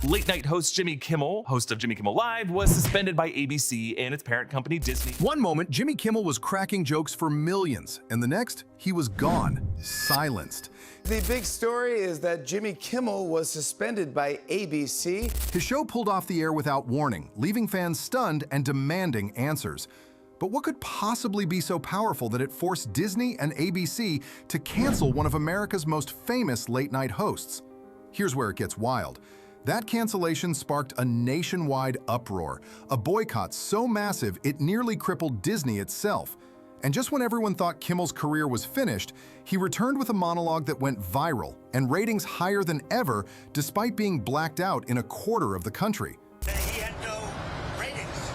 Late night host Jimmy Kimmel, host of Jimmy Kimmel Live, was suspended by ABC and its parent company Disney. One moment, Jimmy Kimmel was cracking jokes for millions, and the next, he was gone, silenced. The big story is that Jimmy Kimmel was suspended by ABC. His show pulled off the air without warning, leaving fans stunned and demanding answers. But what could possibly be so powerful that it forced Disney and ABC to cancel one of America's most famous late-night hosts? Here's where it gets wild. That cancellation sparked a nationwide uproar, a boycott so massive it nearly crippled Disney itself. And just when everyone thought Kimmel's career was finished, he returned with a monologue that went viral and ratings higher than ever despite being blacked out in a quarter of the country. He had no ratings.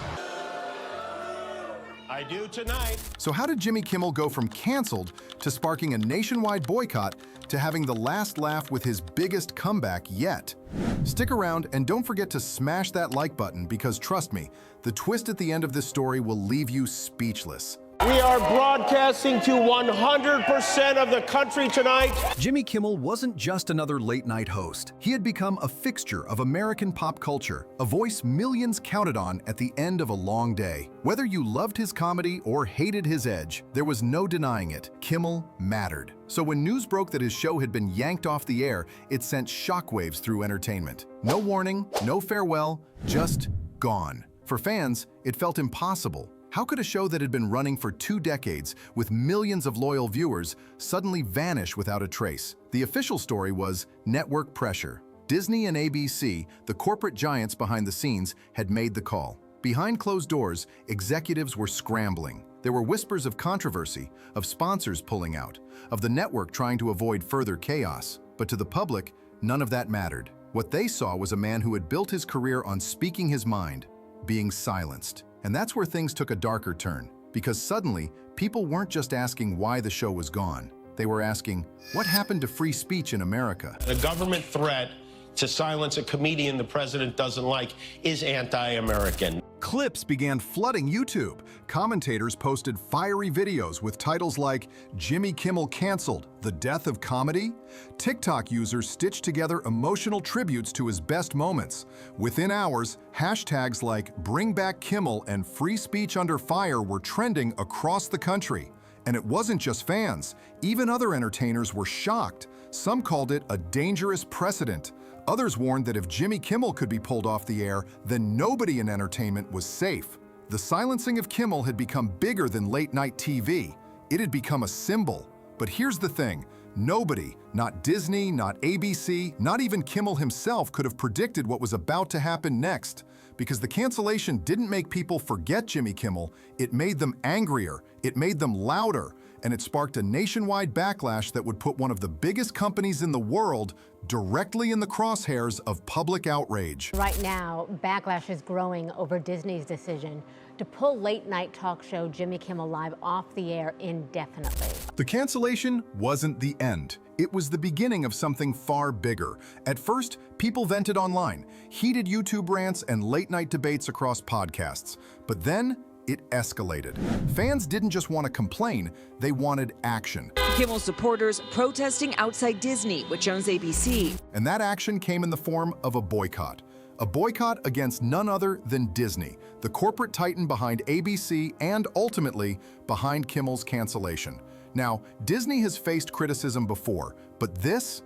I do tonight. So how did Jimmy Kimmel go from canceled to sparking a nationwide boycott to having the last laugh with his biggest comeback yet? Stick around and don't forget to smash that like button because trust me, the twist at the end of this story will leave you speechless. We are broadcasting to 100% of the country tonight. Jimmy Kimmel wasn't just another late-night host. He had become a fixture of American pop culture, a voice millions counted on at the end of a long day. Whether you loved his comedy or hated his edge, there was no denying it. Kimmel mattered. So when news broke that his show had been yanked off the air, it sent shockwaves through entertainment. No warning, no farewell, just gone. For fans, it felt impossible. How could a show that had been running for 2 decades with millions of loyal viewers suddenly vanish without a trace? The official story was network pressure. Disney and ABC, the corporate giants behind the scenes, had made the call. Behind closed doors, executives were scrambling. There were whispers of controversy, of sponsors pulling out, of the network trying to avoid further chaos. But to the public, none of that mattered. What they saw was a man who had built his career on speaking his mind, being silenced. And that's where things took a darker turn, because suddenly, people weren't just asking why the show was gone. They were asking, what happened to free speech in America? The government threat to silence a comedian the president doesn't like is anti-American. Clips began flooding YouTube. Commentators posted fiery videos with titles like Jimmy Kimmel Cancelled, The Death of Comedy. TikTok users stitched together emotional tributes to his best moments. Within hours, hashtags like Bring Back Kimmel and Free Speech Under Fire were trending across the country. And it wasn't just fans. Even other entertainers were shocked. Some called it a dangerous precedent. Others warned that if Jimmy Kimmel could be pulled off the air, then nobody in entertainment was safe. The silencing of Kimmel had become bigger than late-night TV. It had become a symbol. But here's the thing. Nobody, not Disney, not ABC, not even Kimmel himself could have predicted what was about to happen next. Because the cancellation didn't make people forget Jimmy Kimmel, it made them angrier, it made them louder, and it sparked a nationwide backlash that would put one of the biggest companies in the world directly in the crosshairs of public outrage. Right now, backlash is growing over Disney's decision to pull late-night talk show Jimmy Kimmel Live off the air indefinitely. The cancellation wasn't the end. It was the beginning of something far bigger. At first, people vented online, heated YouTube rants and late-night debates across podcasts. But then, it escalated. Fans didn't just want to complain, they wanted action. Kimmel supporters protesting outside Disney, which owns ABC. And that action came in the form of a boycott. A boycott against none other than Disney, the corporate titan behind ABC and ultimately behind Kimmel's cancellation. Now, Disney has faced criticism before, but this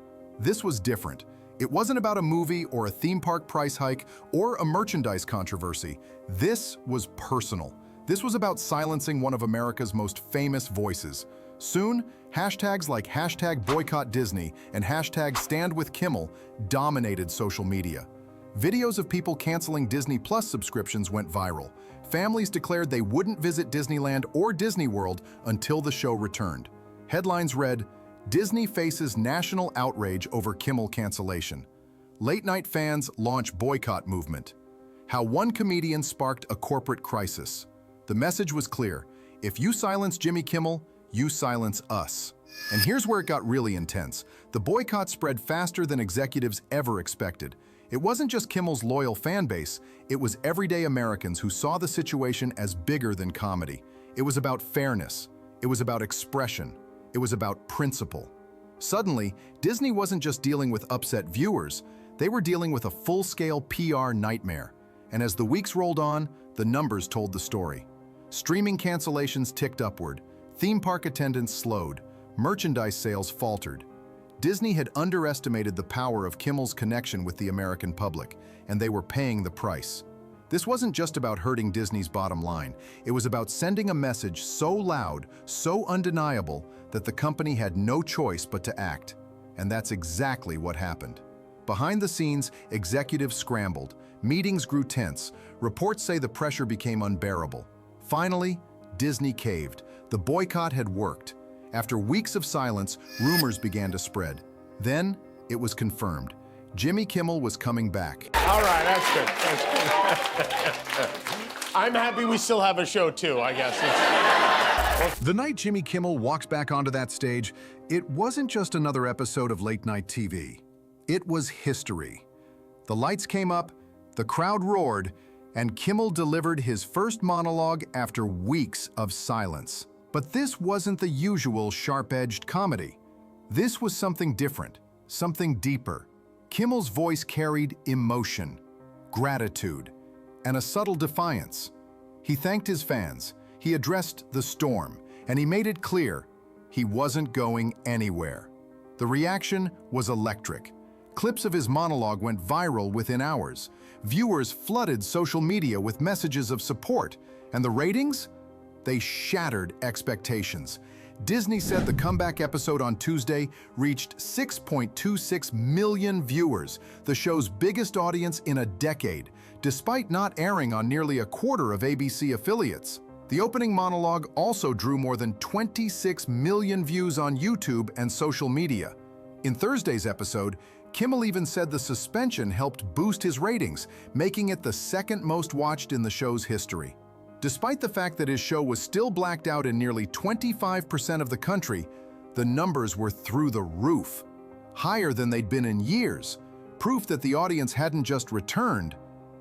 was different. It wasn't about a movie or a theme park price hike or a merchandise controversy. This was personal. This was about silencing one of America's most famous voices. Soon, hashtags like #BoycottDisney and #StandWithKimmel dominated social media. Videos of people canceling Disney Plus subscriptions went viral. Families declared they wouldn't visit Disneyland or Disney World until the show returned. Headlines read, Disney faces national outrage over Kimmel cancellation. Late-night fans launch boycott movement. How one comedian sparked a corporate crisis. The message was clear. If you silence Jimmy Kimmel, you silence us. And here's where it got really intense. The boycott spread faster than executives ever expected. It wasn't just Kimmel's loyal fan base, it was everyday Americans who saw the situation as bigger than comedy. It was about fairness. It was about expression. It was about principle. Suddenly, Disney wasn't just dealing with upset viewers, They were dealing with a full-scale PR nightmare. And as the weeks rolled on, the numbers told the story. Streaming cancellations ticked upward, theme park attendance slowed, merchandise sales faltered. Disney had underestimated the power of Kimmel's connection with the American public, and they were paying the price. This wasn't just about hurting Disney's bottom line. It was about sending a message so loud, so undeniable, that the company had no choice but to act. And that's exactly what happened. Behind the scenes, executives scrambled. Meetings grew tense. Reports say the pressure became unbearable. Finally, Disney caved. The boycott had worked. After weeks of silence, rumors began to spread. Then, it was confirmed. Jimmy Kimmel was coming back. All right, that's good. That's good. I'm happy we still have a show, too, I guess. The night Jimmy Kimmel walks back onto that stage, it wasn't just another episode of late-night TV. It was history. The lights came up, the crowd roared, and Kimmel delivered his first monologue after weeks of silence. But this wasn't the usual sharp-edged comedy. This was something different, something deeper. Kimmel's voice carried emotion, gratitude, and a subtle defiance. He thanked his fans, he addressed the storm, and he made it clear he wasn't going anywhere. The reaction was electric. Clips of his monologue went viral within hours. Viewers flooded social media with messages of support, and the ratings? They shattered expectations. Disney said the comeback episode on Tuesday reached 6.26 million viewers, the show's biggest audience in a decade, despite not airing on nearly a quarter of ABC affiliates. The opening monologue also drew more than 26 million views on YouTube and social media. In Thursday's episode, Kimmel even said the suspension helped boost his ratings, making it the second most watched in the show's history. Despite the fact that his show was still blacked out in nearly 25% of the country, the numbers were through the roof, higher than they'd been in years, proof that the audience hadn't just returned,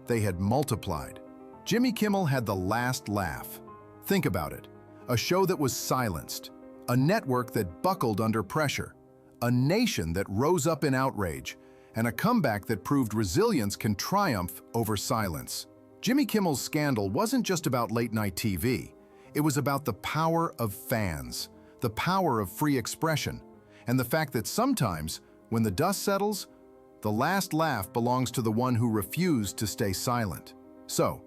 they had multiplied. Jimmy Kimmel had the last laugh. Think about it, a show that was silenced, a network that buckled under pressure, a nation that rose up in outrage, and a comeback that proved resilience can triumph over silence. Jimmy Kimmel's scandal wasn't just about late-night TV. It was about the power of fans, the power of free expression, and the fact that sometimes, when the dust settles, the last laugh belongs to the one who refused to stay silent. So,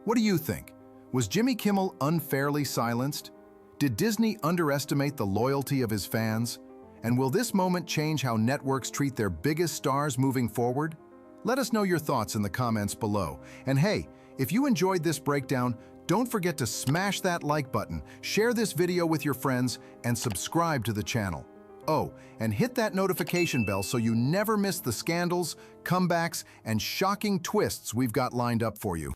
what do you think? Was Jimmy Kimmel unfairly silenced? Did Disney underestimate the loyalty of his fans? And will this moment change how networks treat their biggest stars moving forward? Let us know your thoughts in the comments below. And hey, if you enjoyed this breakdown, don't forget to smash that like button, share this video with your friends, and subscribe to the channel. Oh, and hit that notification bell so you never miss the scandals, comebacks, and shocking twists we've got lined up for you.